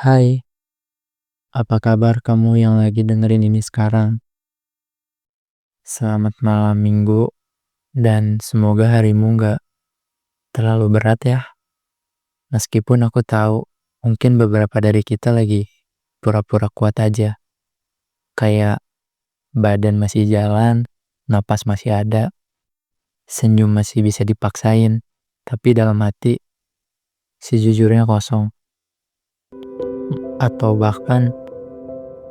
Hai, apa kabar kamu yang lagi dengerin ini sekarang? Selamat malam minggu, dan semoga harimu gak terlalu berat ya. Meskipun aku tahu, mungkin beberapa dari kita lagi pura-pura kuat aja. Kayak badan masih jalan, napas masih ada, senyum masih bisa dipaksain, tapi dalam hati sejujurnya kosong. Atau bahkan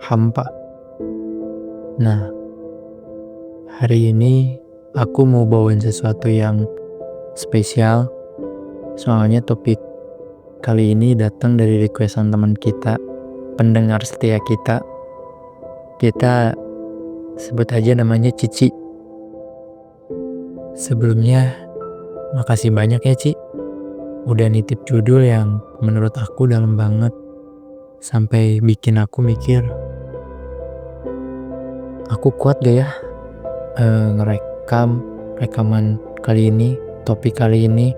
hampa. Nah, hari ini aku mau bawain sesuatu yang spesial. Soalnya topik kali ini datang dari requestan teman kita, pendengar setia kita. Kita sebut aja namanya Cici. Sebelumnya, makasih banyak ya Ci. Udah nitip judul yang menurut aku dalam banget. Sampai bikin aku mikir, aku kuat gak ya rekaman kali ini, topik kali ini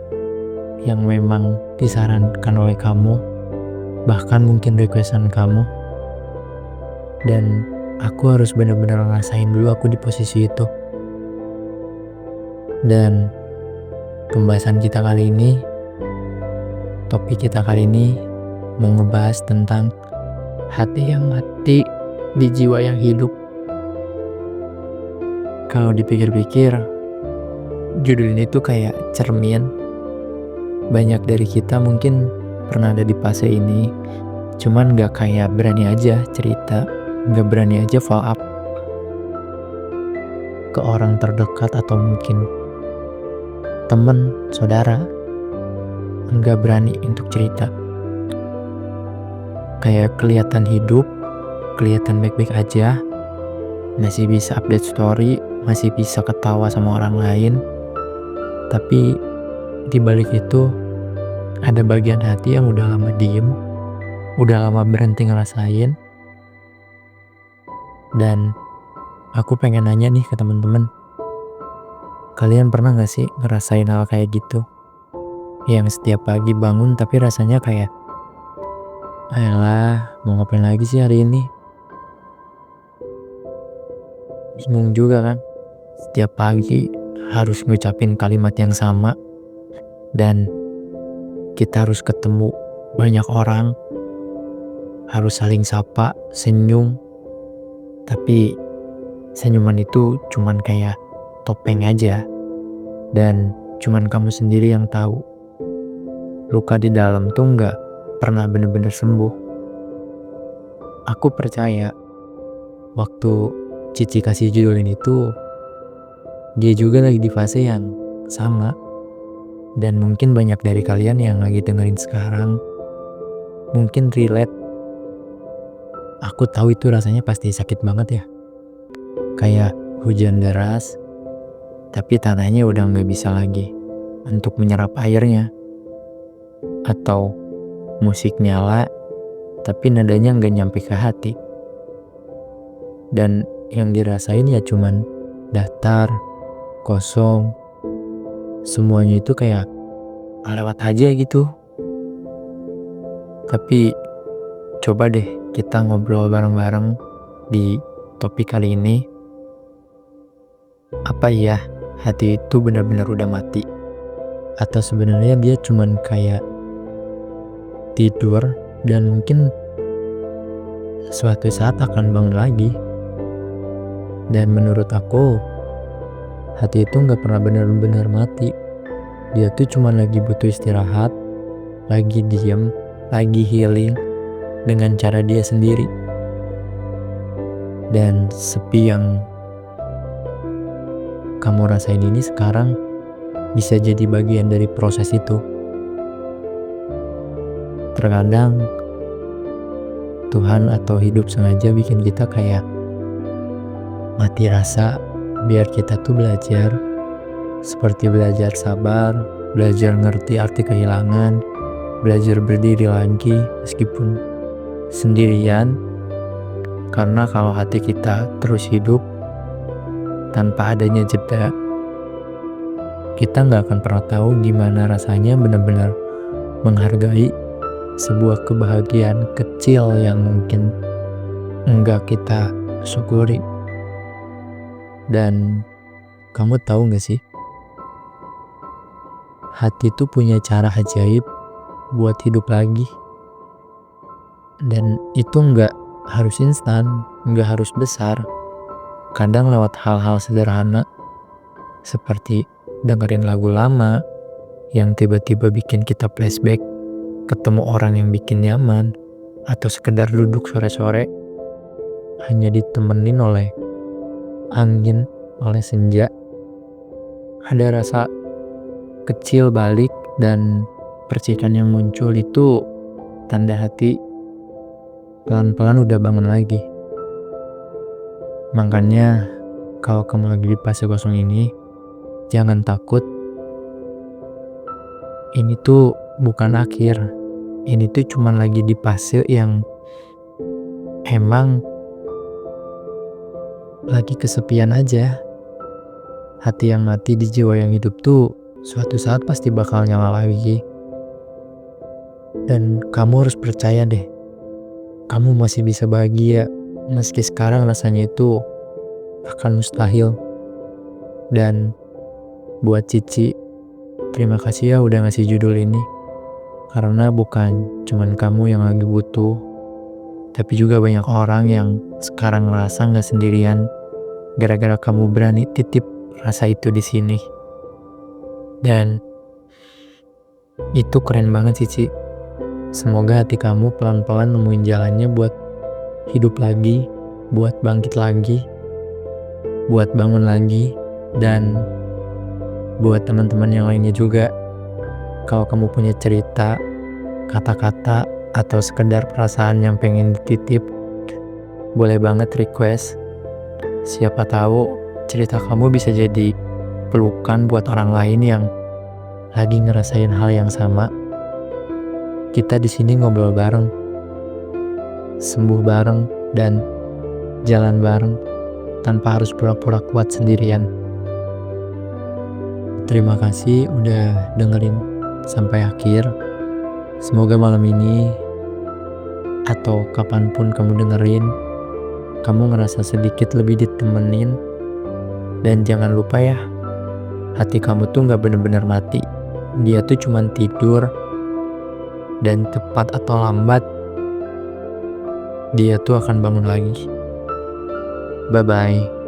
yang memang disarankan oleh kamu, bahkan mungkin requestan kamu. Dan aku harus benar-benar ngerasain dulu aku di posisi itu. Dan pembahasan kita kali ini, topik kita kali ini mau ngebahas tentang hati yang mati di jiwa yang hidup. Kalau dipikir-pikir, judul ini tuh kayak cermin. Banyak dari kita mungkin pernah ada di fase ini, cuman gak kayak berani aja cerita, gak berani aja follow up ke orang terdekat atau mungkin temen, saudara. Gak berani untuk cerita. Kayak kelihatan hidup, kelihatan baik-baik aja, masih bisa update story, masih bisa ketawa sama orang lain. Tapi di balik itu ada bagian hati yang udah lama diem, udah lama berhenti ngerasain. Dan aku pengen nanya nih ke temen-temen, kalian pernah gak sih ngerasain hal kayak gitu? Yang setiap pagi bangun tapi rasanya kayak, ayolah, mau ngapain lagi sih hari ini? Bingung juga kan? Setiap pagi harus ngucapin kalimat yang sama, dan kita harus ketemu banyak orang, harus saling sapa, senyum. Tapi senyuman itu cuman kayak topeng aja, dan cuman kamu sendiri yang tahu. Luka di dalam tuh gak pernah bener-bener sembuh. Aku percaya waktu Cici kasih judul ini tuh dia juga lagi di fase yang sama. Dan mungkin banyak dari kalian yang lagi dengerin sekarang mungkin relate. Aku tahu itu rasanya pasti sakit banget ya. Kayak hujan deras, tapi tanahnya udah gak bisa lagi untuk menyerap airnya. Atau musik nyala, tapi nadanya gak nyampe ke hati. Dan yang dirasain ya cuman datar, kosong. Semuanya itu kayak lewat aja gitu. Tapi coba deh kita ngobrol bareng-bareng di topik kali ini. Apa ya hati itu benar-benar udah mati? Atau sebenarnya dia cuman kayak tidur dan mungkin suatu saat akan bangun lagi? Dan menurut aku, hati itu gak pernah benar-benar mati. Dia tuh cuma lagi butuh istirahat, lagi diem, lagi healing dengan cara dia sendiri. Dan sepi yang kamu rasain ini sekarang bisa jadi bagian dari proses itu. Terkadang Tuhan atau hidup sengaja bikin kita kayak mati rasa, biar kita tuh belajar. Seperti belajar sabar, belajar ngerti arti kehilangan, belajar berdiri lagi meskipun sendirian. Karena kalau hati kita terus hidup tanpa adanya jeda, kita gak akan pernah tahu gimana rasanya benar-benar menghargai sebuah kebahagiaan kecil yang mungkin enggak kita syukuri. Dan kamu tahu gak sih, hati tuh punya cara ajaib buat hidup lagi. Dan itu enggak harus instan, enggak harus besar. Kadang lewat hal-hal sederhana seperti dengerin lagu lama yang tiba-tiba bikin kita flashback, ketemu orang yang bikin nyaman, atau sekedar duduk sore-sore hanya ditemenin oleh angin, oleh senja. Ada rasa kecil balik dan percikan yang muncul itu tanda hati pelan-pelan udah bangun lagi. Makanya kalau kamu lagi di fase kosong ini, jangan takut. Ini tuh bukan akhir. Ini tuh cuman lagi di fase yang emang lagi kesepian aja. Hati yang mati di jiwa yang hidup tuh suatu saat pasti bakal nyala lagi. Dan kamu harus percaya deh, kamu masih bisa bahagia meski sekarang rasanya itu akan mustahil. Dan buat Cici, terima kasih ya udah ngasih judul ini. Karena bukan cuman kamu yang lagi butuh, tapi juga banyak orang yang sekarang ngerasa gak sendirian gara-gara kamu berani titip rasa itu di sini. Dan itu keren banget Cici. Semoga hati kamu pelan-pelan nemuin jalannya buat hidup lagi, buat bangkit lagi, buat bangun lagi, dan buat teman-teman yang lainnya juga. Kalau kamu punya cerita, kata-kata, atau sekedar perasaan yang pengen dititip, boleh banget request. Siapa tahu cerita kamu bisa jadi pelukan buat orang lain yang lagi ngerasain hal yang sama. Kita di sini ngobrol bareng, sembuh bareng, dan jalan bareng tanpa harus pura-pura kuat sendirian. Terima kasih udah dengerin sampai akhir. Semoga malam ini atau kapanpun kamu dengerin, kamu ngerasa sedikit lebih ditemenin. Dan jangan lupa ya, hati kamu tuh gak bener-bener mati. Dia tuh cuman tidur, dan cepat atau lambat dia tuh akan bangun lagi. Bye-bye.